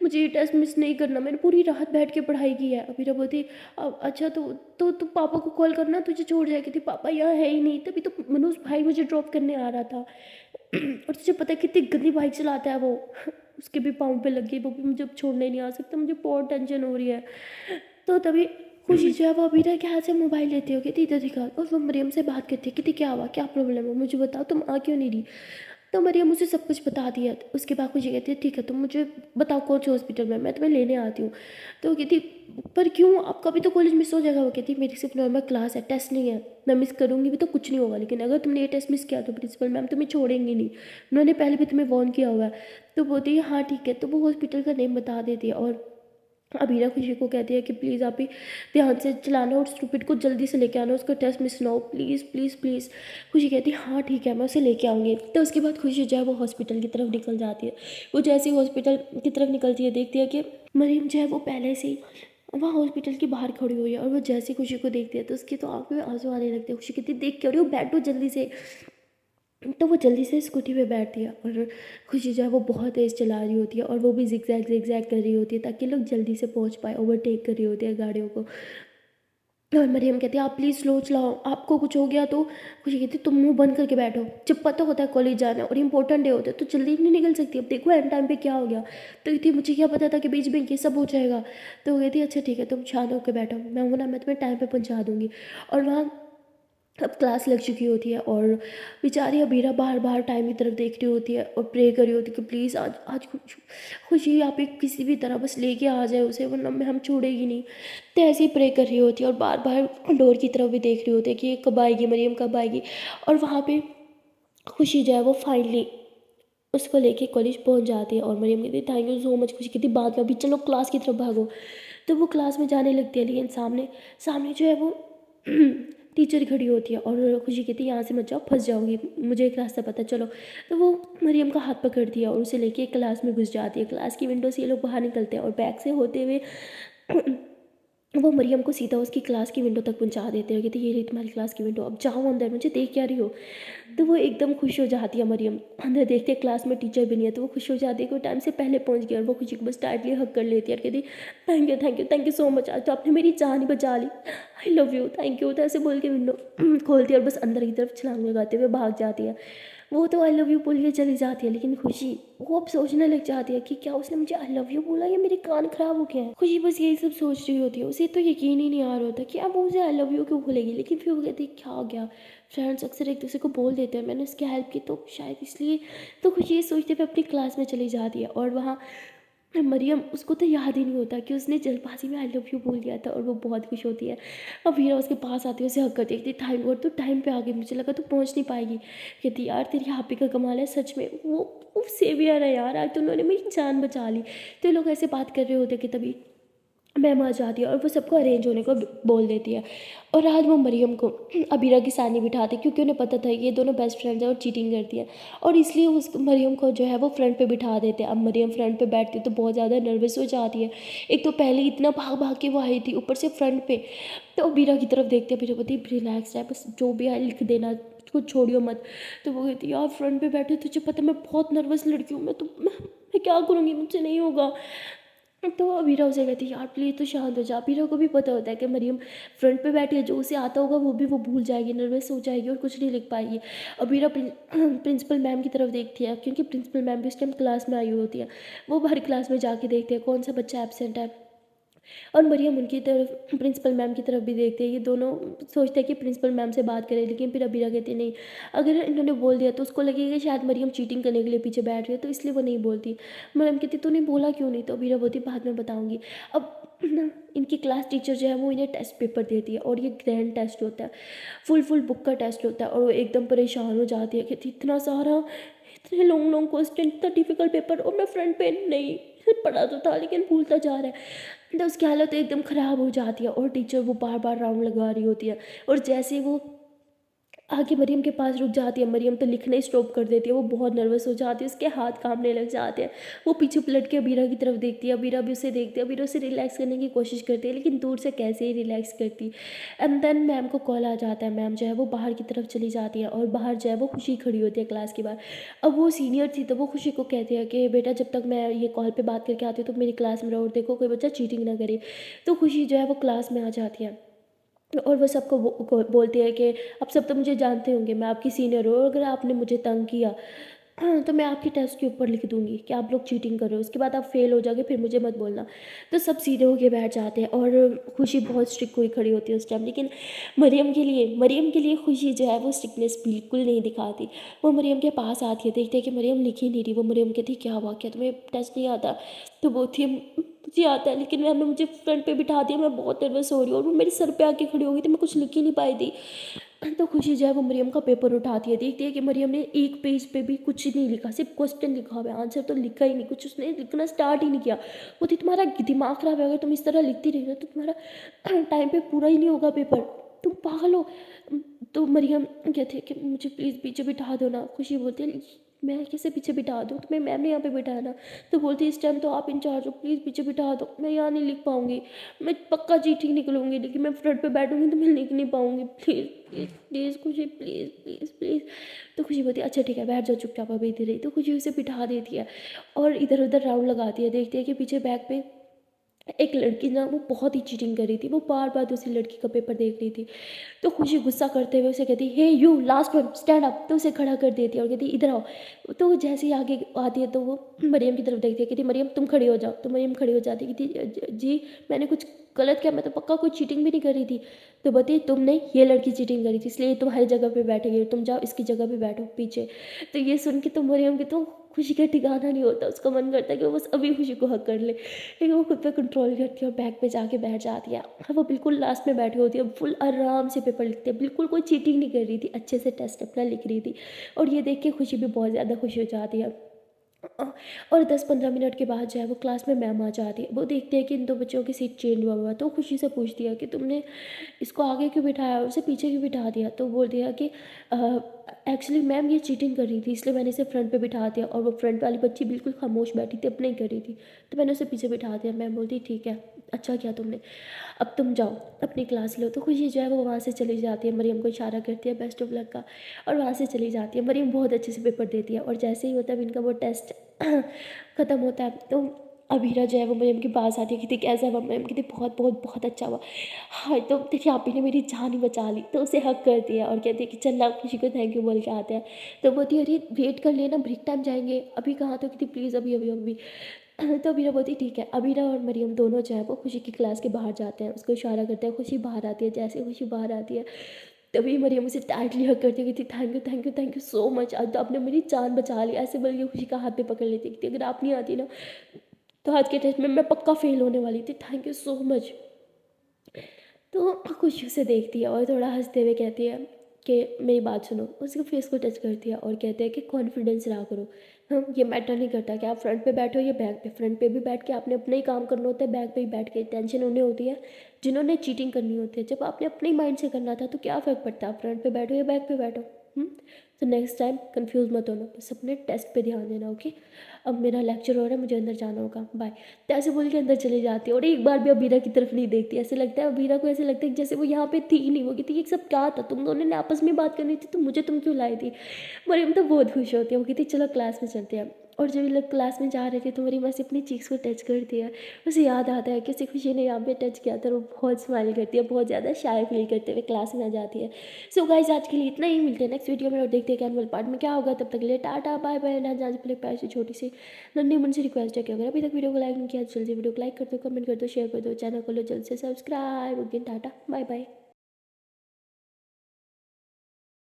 मुझे ये टेस्ट मिस नहीं करना, मैंने पूरी रात बैठ के पढ़ाई की है। अभी बोलती अच्छा तो तू पापा को कॉल करना, तुझे छोड़ जाएगी थी, पापा यहाँ है ही नहीं, तभी तो मनोज भाई मुझे ड्रॉप करने आ रहा था। और तुझे पता है कितनी गंदी बाइक चलाता है वो। उसके भी पाँव पे लगी, वो भी मुझे अब छोड़ने नहीं आ सकता, मुझे बहुत टेंशन हो रही है। तो तभी खुशी जो है वो अभी तक यहाँ से मोबाइल लेती हो कि इधर दिखा, और वो मरियम से बात करती है कि क्या हुआ, क्या प्रॉब्लम है, मुझे बताओ, तुम आ क्यों नहीं रही। तो मरियम उसे सब कुछ बता दिया। उसके बाद खुशी कहती है ठीक है तुम मुझे बताओ कौन से हॉस्पिटल में, मैं तुम्हें लेने आती हूँ। तो वो कहती पर क्यों, आपका भी तो कॉलेज मिस हो जाएगा। वो कहती मेरी सिर्फ नॉर्मल क्लास है, टेस्ट नहीं है, मैं मिस करूँगी भी तो कुछ नहीं होगा, लेकिन अगर तुमने ये टेस्ट मिस किया तो प्रिंसिपल मैम तुम्हें छोड़ेंगी नहीं, उन्होंने पहले भी तुम्हें वार्न किया हुआ है। तो बोलती है हाँ ठीक है। तो वो हॉस्पिटल का नेम बता देती है और अबीरा खुशी को कहती है कि प्लीज़ आप भी ध्यान से चलाना और स्टूपिड को जल्दी से लेके आना, उसका टेस्ट मिस ना हो, प्लीज़ प्लीज़ प्लीज़। खुशी कहती है हाँ ठीक है मैं उसे लेके आऊँगी। तो उसके बाद खुशी जो है वो हॉस्पिटल की तरफ निकल जाती है। वो जैसे ही हॉस्पिटल की तरफ निकलती है देखती है कि मरीम जो है वो पहले से ही वहाँ हॉस्पिटल के बाहर खड़ी हुई है, और वो जैसे खुशी को देखती है तो उसकी तो आँखों में आंसू आने लगते हैं। खुशी कहती है देख क्या रही हो, बैठो जल्दी से। तो वो जल्दी से स्कूटी पे बैठती है और खुशी जो है वो बहुत तेज़ चला रही होती है, और वो भी जिगजैग जिगजैग कर रही होती है ताकि लोग जल्दी से पहुंच पाए, ओवरटेक कर रही होती है गाड़ियों को। और मरियम कहती है आप प्लीज़ स्लो चलाओ, आपको कुछ हो गया तो। खुशी कहती है तुम मुंह बंद करके बैठो, जब पता होता है कॉलेज जाना है और इंपॉर्टेंट डे होता है तो जल्दी नहीं निकल सकती, अब देखो एंड टाइम पे क्या हो गया। तो कहती है मुझे क्या पता था कि बीच में ये सब हो जाएगा। तो वो कहती है अच्छा ठीक है तुम शांत होकर बैठो, मैं हूँ ना, मैं तुम्हें टाइम पे पहुँचा दूँगी। और वहाँ अब क्लास लग चुकी होती है और बेचारी अबीरा बार बार टाइम की तरफ देख रही होती है और प्रे कर रही होती है कि प्लीज़ आज आज खुशी आप एक किसी भी तरह बस लेके आ जाए उसे, वरना मैं हम छोड़ेगी नहीं। तो ऐसे ही प्रे कर रही होती है और बार बार डोर की तरफ भी देख रही होती है कि ये कब आएगी, मरियम कब आएगी। और वहाँ पे खुशी जो है वो फाइनली उसको लेके कॉलेज पहुँच जाती है और मरियम कहती है थैंक यू सो मच। खुशी कहती है बाद में, अभी चलो क्लास की तरफ भागो। तो वो क्लास में जाने लगती है, लेकिन सामने सामने जो है वो टीचर खड़ी होती है और खुशी कहती है यहाँ से मत जाओ, फंस जाओगी, मुझे एक रास्ता पता है, चलो। तो वो मरियम का हाथ पकड़ती है और उसे लेके क्लास में घुस जाती है। क्लास की विंडो से ये लोग बाहर निकलते हैं और बैग से होते हुए वो मरियम को सीधा उसकी क्लास की विंडो तक पहुंचा देते हैं। कहते ये रही तुम्हारी क्लास की विंडो, अब जाओ अंदर, मुझे देख क्या रही हो। तो वो एकदम खुश हो जाती है मरियम, अंदर देखते क्लास में टीचर भी नहीं है, तो वो खुश हो जाती है कि वो टाइम से पहले पहुंच गया। और वो खुशी को बस टाइटली हक कर लेती है और कहती thank you thank you thank you so much, आज तो आपने मेरी जान ही बचा ली, I love you, thank you. तो ऐसे बोल के विंडो खोलती है और बस अंदर की तरफ छलांग लगाते हुए भाग जाती है। वो तो आई लव यू बोल के चली जाती है, लेकिन खुशी वो अब सोचने लग जाती है कि क्या उसने मुझे आई लव यू बोला या मेरे कान खराब हो गए हैं। खुशी बस यही सब सोच रही होती है, उसे तो यकीन ही नहीं आ रहा होता कि अब वो उसे आई लव यू क्यों बोलेगी। लेकिन फिर वो कहती है क्या हो गया, फ्रेंड्स अक्सर एक दूसरे को बोल देते हैं, मैंने उसकी हेल्प की तो शायद इसलिए। तो खुशी ये सोचते हुए अपनी क्लास में चली जाती है और वहाँ मरियम, उसको तो याद ही नहीं होता कि उसने जल्दबाजी में आई लव यू बोल दिया था और वो बहुत खुश होती है। अब हीरा उसके पास आती है, उसे हक करती है, कहती थैंक गॉड तू टाइम पे आ गई, मुझे लगा तू पहुंच नहीं पाएगी। कहती यार तेरी हापी का कमाल है सच में, वो सेवियर है यार, आज तो उन्होंने मेरी जान बचा ली। तो ये लोग ऐसे बात कर रहे होते कि तभी मैम आ जाती है और वो सबको अरेंज होने को बोल देती है। और आज वो मरियम को अबीरा के सामने बिठाती है, क्योंकि उन्हें पता था कि ये दोनों बेस्ट फ्रेंड्स हैं और चीटिंग करती है, और इसलिए उस मरियम को जो है वो फ्रंट पे बिठा देते हैं। अब मरियम फ्रंट पे बैठती है तो बहुत ज़्यादा नर्वस हो जाती है, एक तो पहले इतना भाग भाग के वो आई थी, ऊपर से फ्रंट पे। तो अबीरा की तरफ देखते हैं, अबीरा बोलती है रिलैक्स है, बस जो भी है लिख देना, कुछ छोड़ियो मत। तो वो कहती है यार फ्रंट पे बैठे तुझे पता मैं बहुत नर्वस लड़की हूँ, मैं क्या करूँगी, मुझसे नहीं होगा। तो अबीरा उसे कहती है यार प्लीज़ तो शांत हो जा। अबीरा को भी पता होता है कि मरियम फ्रंट पे बैठी है, जो उसे आता होगा वो भी वो भूल जाएगी, नर्वस हो जाएगी और कुछ नहीं लिख पाएगी। अबीरा प्रिंसिपल मैम की तरफ देखती है, क्योंकि प्रिंसिपल मैम भी इस टाइम क्लास में आई हुई होती है। वो हर क्लास में जाके देखते हैं कौन सा बच्चा एब्सेंट है, और मरियम उनकी तरफ प्रिंसिपल मैम की तरफ भी देखते हैं। ये दोनों सोचते हैं कि प्रिंसिपल मैम से बात करें, लेकिन फिर अबीरा कहती नहीं, अगर इन्होंने बोल दिया तो उसको लगेगा कि शायद मरियम चीटिंग करने के लिए पीछे बैठ रही है, तो इसलिए वो नहीं बोलती। मरियम कहती तूने बोला क्यों नहीं, तो अबीरा बोलती बाद में बताऊँगी। अब ना इनकी क्लास टीचर जो है वो इन्हें टेस्ट पेपर देती है और ये ग्रैंड टेस्ट होता है, फुल बुक का टेस्ट होता है, और वो एकदम परेशान हो जाती है कि इतना सारा, इतने लॉन्ग लॉन्ग क्वेश्चन, इतना डिफिकल्ट पेपर, और मैं फ्रंट पे नहीं पढ़ा तो था लेकिन भूलता जा रहा है। तो उसकी हालत एकदम ख़राब हो जाती है और टीचर वो बार बार राउंड लगा रही होती है, और जैसे वो आके मरियम के पास रुक जाती है, मरियम तो लिखना ही स्टॉप कर देती है, वो बहुत नर्वस हो जाती है, उसके हाथ कांपने लग जाते हैं। वो पीछे पलट के अबीरा की तरफ देखती है, अबीरा भी उसे देखती है, अबीरा उसे रिलैक्स करने की कोशिश करती है, लेकिन दूर से कैसे ही रिलैक्स करती। एंड देन मैम को कॉल आ जाता है, मैम जो है वो बाहर की तरफ चली जाती है और बाहर जो है वो खुशी खड़ी होती है क्लास के बाहर। अब वो सीनियर थी तो वो खुशी को कहती है कि बेटा जब तक मैं ये कॉल पर बात करके आती हूँ तो मेरी क्लास में रहो और देखो कोई बच्चा चीटिंग ना करे। तो खुशी जो है वो क्लास में आ जाती है और वो सबको बोलती है कि अब सब तो मुझे जानते होंगे, मैं आपकी सीनियर हूँ, और अगर आपने मुझे तंग किया तो मैं आपकी टेस्ट के ऊपर लिख दूंगी कि आप लोग चीटिंग कर रहे हो, उसके बाद आप फेल हो जाओगे, फिर मुझे मत बोलना। तो सब सीधे होके बैठ जाते हैं और खुशी बहुत स्ट्रिक्ट हुई खड़ी होती है उस टाइम। लेकिन मरियम के लिए खुशी जो है वो स्ट्रिक्टनेस बिल्कुल नहीं दिखाती। वो मरियम के पास आती है, देखते हैं कि मरियम लिख ही नहीं रही। वो मरियम कहती है क्या हुआ, क्या तुम्हें टेस्ट नहीं आता। तो वो थी मुझे आता है, लेकिन मैम ने मुझे फ्रंट पे बिठा दिया, मैं बहुत नर्वस हो रही हूँ, और वो मेरे सर पे आके खड़ी हो गई थी, मैं कुछ लिख ही नहीं पाई थी। तो खुशी जो है वो मरियम का पेपर उठाती है, देखती है कि मरियम ने एक पेज पे भी कुछ नहीं लिखा, सिर्फ क्वेश्चन लिखा हुआ है, आंसर तो लिखा ही नहीं, कुछ उसने लिखना स्टार्ट ही नहीं किया। वो थी तुम्हारा दिमाग खराब है, अगर तुम इस तरह लिखती रही ना तो तुम्हारा टाइम पे पूरा ही नहीं होगा पेपर, तुम पागल हो। तो मरियम कहती है कि मुझे प्लीज़ पीछे बिठा दो ना। खुशी बोलती है मैं कैसे पीछे बिठा दूँ, तुम्हें मैम ने यहाँ पे बिठाया ना। तो बोलती है इस टाइम तो आप इंचार्ज हो, प्लीज़ पीछे बिठा दो, मैं यहाँ नहीं लिख पाऊँगी, मैं पक्का चीटिंग निकलूँगी, लेकिन मैं फ्रंट पे बैठूँगी तो मैं लिख नहीं पाऊँगी, प्लीज़ प्लीज़ प्लीज़ खुशी प्लीज़ प्लीज़ प्लीज़। तो खुशी बोलती है अच्छा ठीक है बैठ जाओ चुपचाप, अभी इधर ही। तो खुशी उसे बिठा देती है और इधर उधर राउंड लगाती है, देखती है कि पीछे बैग पे एक लड़की ना वो बहुत ही चीटिंग कर रही थी, वो बार-बार दूसरी लड़की का पेपर देख रही थी। तो खुशी गुस्सा करते हुए उसे कहती, hey you last one stand up, तो उसे खड़ा कर देती है और कहती इधर आओ। तो वो जैसे ही आगे आती है तो वो मरियम की तरफ देखती है, कहती मरियम तुम खड़ी हो जाओ। तो मरियम खड़ी हो जाती है, कहती जी मैंने कुछ गलत किया, मैं तो पक्का कोई चीटिंग भी नहीं कर रही थी। तो बताइए तुम नहीं, ये लड़की चीटिंग करी थी, इसलिए ये तुम्हारी जगह पे बैठेगी, तुम जाओ इसकी जगह पे बैठो पीछे। तो ये सुन के तो मरियम की तो खुशी का ठिकाना नहीं होता, उसका मन करता है कि वो बस अभी खुशी को हक कर ले, लेकिन वो खुद पे कंट्रोल करती है और बैग पे जाके बैठ जाती है। हाँ, वो बिल्कुल लास्ट में बैठी होती है, फुल आराम से पेपर लिखती है, बिल्कुल कोई चीटिंग नहीं कर रही थी, अच्छे से टेस्ट अपना लिख रही थी। और ये देख के खुशी भी बहुत ज़्यादा खुश हो जाती है। अ, और 10-15 मिनट के बाद जो है वो क्लास में मैम आ जाती है, वो देखते हैं कि इन दो बच्चों की सीट चेंज हुआ हुआ है, तो खुशी से पूछती है कि तुमने इसको आगे क्यों बिठाया और उसे पीछे क्यों बिठा दिया। तो बोल दिया कि एक्चुअली मैम ये चीटिंग कर रही थी, इसलिए मैंने इसे फ्रंट पे बिठा दिया, और वो फ्रंट वाली बच्ची बिल्कुल खामोश बैठी थी, अपने ही कर रही थी, तो मैंने उसे पीछे बिठा दिया। मैम बोलती ठीक है, अच्छा किया तुमने, अब तुम जाओ अपनी क्लास लो। तो खुशी जो है वो वहाँ से चली जाती है, मरियम को इशारा करती है बेस्ट ऑफ लक का, और वहाँ से चली जाती है। मरियम बहुत अच्छे से पेपर देती है, और जैसे ही होता है इनका वो टेस्ट ख़त्म होता है तो अभीरा जो है वो मरियम के पास आती है, कहती कैसा हुआ। मरियम कहती बहुत बहुत बहुत अच्छा हुआ। हाँ तो देखिए आप ही ने मेरी जान ही बचा ली। तो उसे हक करती है और कहती है कि चल ना खुशी को थैंक यू बोल के आते हैं। तो बोलती है अरे वेट कर लेना, ब्रेक टाइम जाएंगे, अभी कहाँ। तो कहती प्लीज़ अभी अभी अभी। तो अबीरा बोलती ठीक है। अबीरा और मरियम दोनों जो है वो खुशी की क्लास के बाहर जाते हैं, उसको इशारा करते हैं, खुशी बाहर आती है। जैसे खुशी बाहर आती है तभी मरियम उसे टाइटली हग करती है, कहती thank you thank you thank you so much, आज तो आपने मेरी जान बचा ली। ऐसे बोल के खुशी का हाथ पे पकड़ लेती थी, अगर आप नहीं आती ना तो आज के टेस्ट में मैं पक्का फेल होने वाली थी, थैंक यू सो मच। तो खुशी उसे देखती है और थोड़ा हंसते हुए कहती है कि मेरी बात सुनो। उसके फेस को टच करती है और कहते हैं कि कॉन्फिडेंस रहा करो। हम ये मैटर नहीं करता कि आप फ्रंट पे बैठो या बैक पे, फ्रंट पे भी बैठ के आपने अपना ही काम करना होता है, बैक पे ही बैठ के टेंशन उन्हें होती है जिन्होंने चीटिंग करनी होती है। जब आपने अपने ही माइंड से करना था तो क्या फ़र्क पड़ता है आप फ्रंट पे बैठो या बैक पे बैठो। तो नेक्स्ट टाइम कंफ्यूज मत होना, बस अपने टेस्ट पे ध्यान देना। ओके, अब मेरा लेक्चर हो रहा है, मुझे अंदर जाना होगा, बाय। तो ऐसे बोल के अंदर चली जाती है और एक बार भी अबीरा की तरफ नहीं देखती। ऐसे लगता है अबीरा को, ऐसे लगता है कि जैसे वो यहाँ पे थी ही नहीं। वो कहती ये सब क्या था, तुम दोनों ने आपस में बात करनी थी तो मुझे तुम क्यों लाई थी। मरियम तो बहुत खुश होती है, वो कहती चलो क्लास में चलते हैं। और जब ये लोग क्लास में जा रहे थे तो मरियम ऐसे अपनी चीक्स को टच करती है। उसे याद आता है कि उसे खुशी ने यहाँ पे टच किया था, और वो बहुत स्माइल करती है, बहुत ज़्यादा शाय फील करते हुए क्लास में आ जाती है। सो गाइस आज के लिए इतना ही, मिलते हैं नेक्स्ट वीडियो में और देखते हैं कि एनुअल पार्ट में क्या होगा। तब तक के लिए टाटा बाय बाय। ना जाने से पहले प्यार से छोटी सी नन्ही मुझसे रिक्वेस्ट है कि अगर अभी तक वीडियो को लाइक नहीं किया तो जल्दी वीडियो को लाइक कर दो, कमेंट कर दो, शेयर कर दो, चैनल को लो जल्द से subscribe. Okay tata bye bye.